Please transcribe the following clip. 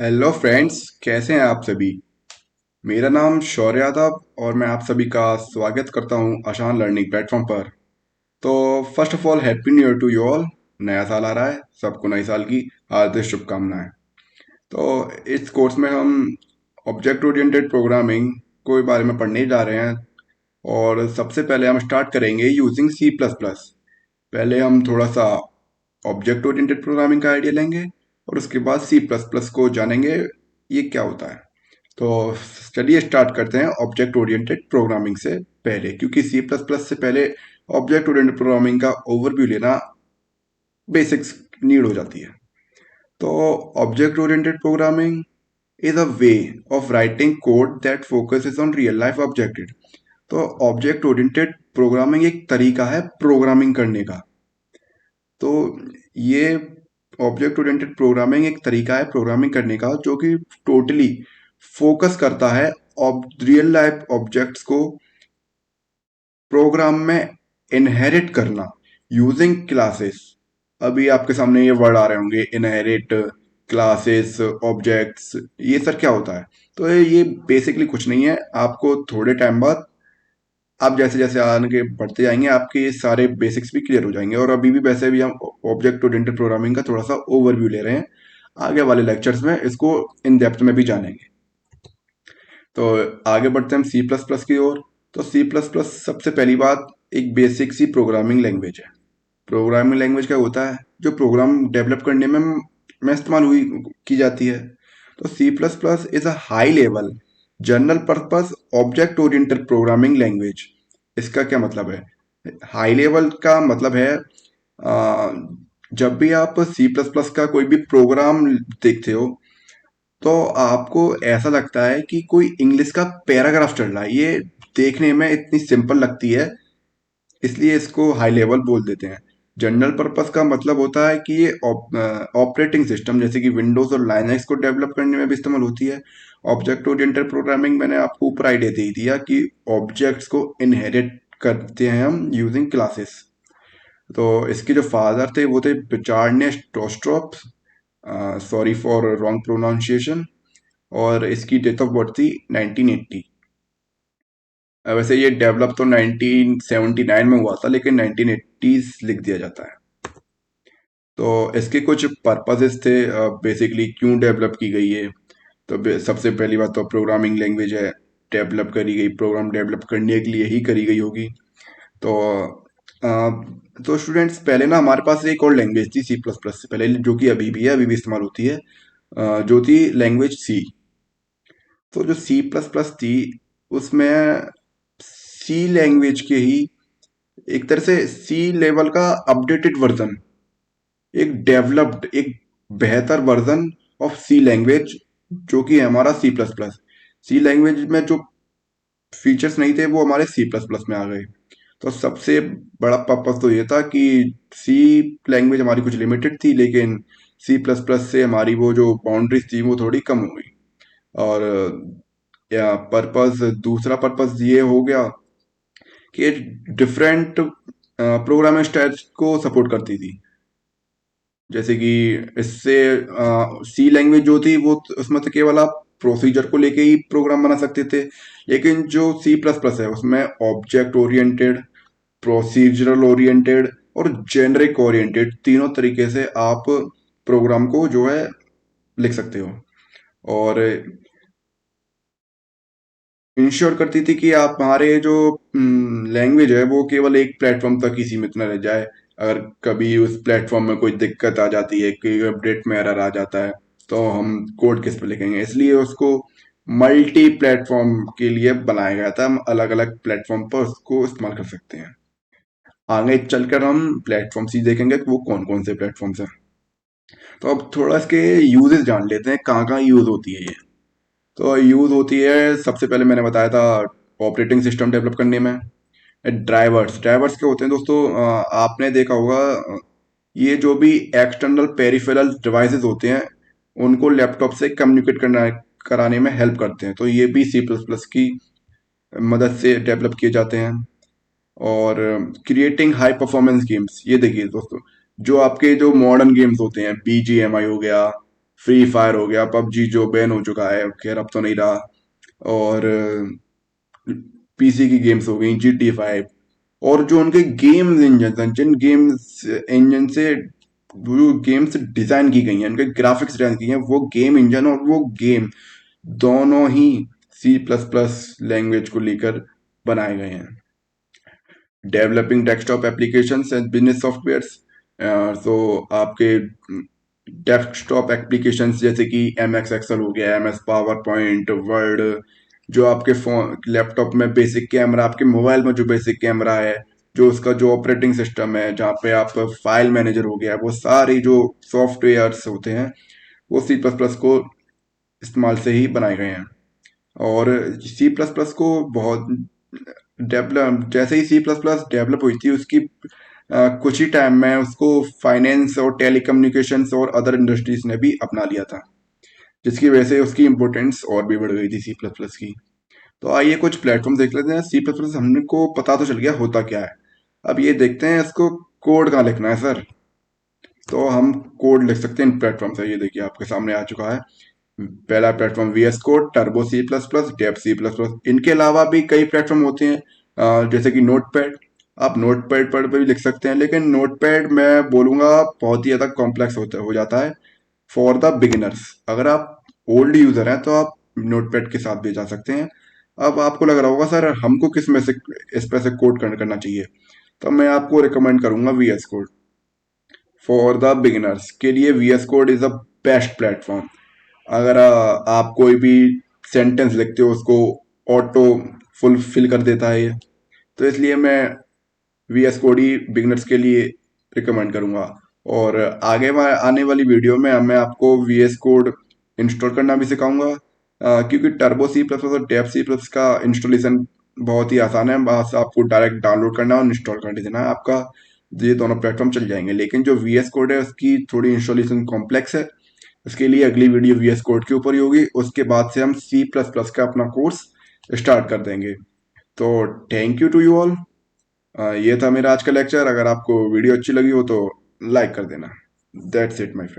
Hello friends, कैसे हैं आप सभी। मेरा नाम शौर्य यादव और मैं आप सभी का स्वागत करता हूं आसान लर्निंग प्लेटफॉर्म पर। तो first of all happy new year to you all. नया साल आ रहा है, सबको नए साल की हार्दिक शुभकामनाएं। तो इस कोर्स में हम ऑब्जेक्ट ओरिएंटेड प्रोग्रामिंग के बारे में पढ़ने जा रहे हैं। और सबसे पहले हम स्टार्ट करेंगे यूजिंग सी प्लस प्लस। पहले हम थोड़ा सा ऑब्जेक्ट ओरिएंटेड प्रोग्रामिंग का आइडिया लेंगे और उसके बाद सी प्लस प्लस को जानेंगे ये क्या होता है। तो चलिए स्टार्ट करते हैं ऑब्जेक्ट ओरिएंटेड प्रोग्रामिंग से पहले, क्योंकि सी प्लस प्लस से पहले ऑब्जेक्ट ओरिएंटेड प्रोग्रामिंग का ओवरव्यू लेना बेसिक्स नीड हो जाती है। तो object oriented programming is a way of writing code that focuses on real life object. तो ऑब्जेक्ट ओरिएंटेड प्रोग्रामिंग एक तरीका है प्रोग्रामिंग करने का। तो ये ऑब्जेक्ट ओरिएंटेड प्रोग्रामिंग एक तरीका है प्रोग्रामिंग करने का जो कि टोटली फोकस करता है रियल लाइफ ऑब्जेक्ट्स को प्रोग्राम में इनहेरिट करना यूजिंग क्लासेस। अभी आपके सामने ये वर्ड आ रहे होंगे, इनहेरिट, क्लासेस, ऑब्जेक्ट्स। ये सर क्या होता है? तो ये बेसिकली कुछ नहीं है। आपको थोड़े टाइम बाद, आप जैसे जैसे आगे बढ़ते जाएंगे, आपके ये सारे बेसिक्स भी क्लियर हो जाएंगे। और अभी भी वैसे भी हम ऑब्जेक्ट ओरिएंटेड प्रोग्रामिंग का थोड़ा सा ओवरव्यू ले रहे हैं। आगे वाले लेक्चर्स में इसको इन डेप्थ में भी जानेंगे। तो आगे बढ़ते हैं हम सी प्लस प्लस की ओर। तो सी प्लस प्लस सबसे पहली बात एक बेसिक सी प्रोग्रामिंग लैंग्वेज है। प्रोग्रामिंग लैंग्वेज क्या होता है? जो प्रोग्राम डेवलप करने में इस्तेमाल हुई की जाती है। तो C plus plus is a high level general purpose object oriented programming language. इसका क्या मतलब है? हाई लेवल का मतलब है जब भी आप सी प्लस प्लस का कोई भी प्रोग्राम देखते हो तो आपको ऐसा लगता है कि कोई इंग्लिश का पैराग्राफ चल रहा है। ये देखने में इतनी सिंपल लगती है, इसलिए इसको हाई लेवल बोल देते हैं। जनरल पर्पस का मतलब होता है कि ये ऑपरेटिंग सिस्टम जैसे कि विंडोज और लाइनक्स को डेवलप करने में भी इस्तेमाल होती है। ऑब्जेक्ट ओरिएंटेड प्रोग्रामिंग मैंने आपको ऊपर आइडिया दे ही दिया कि ऑब्जेक्ट्स को इनहेरिट करते हैं हम यूजिंग क्लासेस। तो इसके जो फादर थे वो थे पिचार्ड स्टोस्ट्रॉप, सॉरी फॉर रॉन्ग प्रोनाउंसिएशन। और इसकी डेट ऑफ बर्थ थी 1980। वैसे ये डेवलप तो 1979 में हुआ था, लेकिन 1980s लिख दिया जाता है। तो इसके कुछ पर्पसेस थे, बेसिकली क्यों डेवलप की गई है। तो सबसे पहली बात तो प्रोग्रामिंग लैंग्वेज है, डेवलप करी गई, प्रोग्राम डेवलप करने के लिए ही करी गई होगी। तो तो स्टूडेंट्स, पहले ना हमारे पास एक और लैंग्वेज थी सी प्लस प्लस से पहले, जो कि अभी भी है, अभी भी इस्तेमाल होती है, जो थी लैंग्वेज सी। तो जो सी प्लस प्लस थी उसमें सी लैंग्वेज के ही एक तरह से सी लेवल का अपडेटेड वर्जन, एक डेवलप्ड, एक बेहतर वर्जन ऑफ सी लैंग्वेज, जो कि है हमारा सी प्लस प्लस। सी लैंग्वेज में जो फीचर्स नहीं थे वो हमारे सी प्लस प्लस में आ गए। तो सबसे बड़ा पर्पस तो ये था कि सी लैंग्वेज हमारी कुछ लिमिटेड थी, लेकिन सी प्लस प्लस से हमारी वो जो बाउंड्रीज थी वो थोड़ी कम हो गई। और या पर्पस, दूसरा पर्पस ये हो गया कि डिफरेंट प्रोग्रामिंग स्टाइल्स को सपोर्ट करती थी। जैसे कि इससे सी लैंग्वेज जो थी वो उसमें तो केवल आप प्रोसीजर को लेके ही प्रोग्राम बना सकते थे, लेकिन जो सी प्लस प्लस है उसमें ऑब्जेक्ट ओरिएंटेड, प्रोसीजरल ओरिएंटेड और जेनरिक ओरिएंटेड तीनों तरीके से आप प्रोग्राम को जो है लिख सकते हो। और इंश्योर करती थी कि आप हमारे जो लैंग्वेज है वो केवल एक प्लेटफॉर्म तक ही सीमित न रह जाए। अगर कभी उस प्लेटफॉर्म में कोई दिक्कत आ जाती है, कोई अपडेट में एरर आ जाता है, तो हम कोड किस पे लिखेंगे। इसलिए उसको मल्टी प्लेटफॉर्म के लिए बनाया गया था। हम अलग अलग प्लेटफॉर्म पर उसको इस्तेमाल कर सकते हैं। आगे चलकर हम प्लेटफॉर्म्स ही देखेंगे कि वो कौन कौन से प्लेटफॉर्म्स हैं। तो अब थोड़ा इसके यूजेस जान लेते हैं, कहाँ कहाँ यूज होती है ये। तो यूज होती है, सबसे पहले मैंने बताया था ऑपरेटिंग सिस्टम डेवलप करने में। ड्राइवर्स, ड्राइवर्स क्या होते हैं दोस्तों? आपने देखा होगा, ये जो भी एक्सटर्नल पेरिफेरल डिवाइसेस होते हैं उनको लैपटॉप से कम्युनिकेट करना कराने में हेल्प करते हैं। तो ये भी सी प्लस प्लस की मदद से डेवलप किए जाते हैं। और क्रिएटिंग हाई परफॉर्मेंस गेम्स, ये देखिए दोस्तों, जो आपके जो मॉडर्न गेम्स होते हैं, बीजीएमआई हो गया, फ्री फायर हो गया, पबजी जो बैन हो चुका है, खैर अब तो नहीं रहा। और पीसी की गेम्स हो गई GTA 5। और जो उनके गेम्स इंजन हैं, जिन गेम्स इंजन से जो गेम्स डिजाइन की गई हैं, उनके ग्राफिक्स डिजाइन की हैं, वो गेम इंजन और वो गेम दोनों ही C++ लैंग्वेज को लेकर बनाए गए हैं। Developing desktop applications and business softwares, तो आपके डेस्कटॉप एप्लीकेशंस जैसे कि MS Excel हो गया, MS PowerPoint, वर्ड, जो आपके फोन लैपटॉप में बेसिक कैमरा, आपके मोबाइल में जो बेसिक कैमरा है, जो उसका जो ऑपरेटिंग सिस्टम है, जहाँ पे आप फाइल मैनेजर हो गया, वो सारी जो सॉफ्टवेयर्स होते हैं वो C++ को इस्तेमाल से ही बनाए गए हैं। और C++ को बहुत डेवलप, जैसे ही C++ डेवलप हुई थी, उसकी कुछ ही टाइम में उसको फाइनेंस और टेलीकम्युनिकेशंस और अदर इंडस्ट्रीज ने भी अपना लिया था, जिसकी वजह से उसकी इम्पोर्टेंस और भी बढ़ गई थी C++ की। तो आइए कुछ प्लेटफॉर्म देख लेते हैं। C++ हमने को पता तो चल गया होता क्या है। अब ये देखते हैं इसको कोड कहाँ लिखना है सर। तो हम कोड लिख सकते हैं इन प्लेटफॉर्म से। ये देखिए आपके सामने आ चुका है। पहला platform VS Code, Turbo C++, Dev C++। इनके अलावा भी कई प्लेटफॉर्म होते हैं, जैसे कि नोटपैड। आप नोटपैड पर भी लिख सकते हैं, लेकिन नोटपैड मैं बोलूँगा बहुत ही ज़्यादा कॉम्प्लेक्स होता हो जाता है फॉर द बिगिनर्स। अगर आप ओल्ड यूज़र हैं तो आप नोटपैड के साथ भी जा सकते हैं। अब आपको लग रहा होगा सर हमको किस में से इस पे से कोड करना चाहिए, तो मैं आपको रिकमेंड करूंगा VS Code। For the beginners के लिए VS Code is a best platform. अगर आप कोई भी सेंटेंस लिखते हो उसको ऑटो फुलफिल कर देता है ये, तो इसलिए मैं VS Code ही बिगनर्स के लिए रिकमेंड करूंगा। और आगे आने वाली वीडियो में मैं आपको VS Code इंस्टॉल करना भी सिखाऊंगा, क्योंकि टर्बो C++ और डेव C++ का इंस्टॉलेशन बहुत ही आसान है। बस आपको डायरेक्ट डाउनलोड करना है और इंस्टॉल कर देना है, आपका ये दोनों प्लेटफॉर्म चल जाएंगे। लेकिन जो VS Code है उसकी थोड़ी इंस्टॉलेशन कॉम्प्लेक्स है। उसके लिए अगली वीडियो VS Code के ऊपर ही होगी। उसके बाद से हम C++ का अपना कोर्स स्टार्ट कर देंगे। तो thank you to you all. ये था मेरा आज का लेक्चर। अगर आपको वीडियो अच्छी लगी हो तो लाइक कर देना। That's it my friend.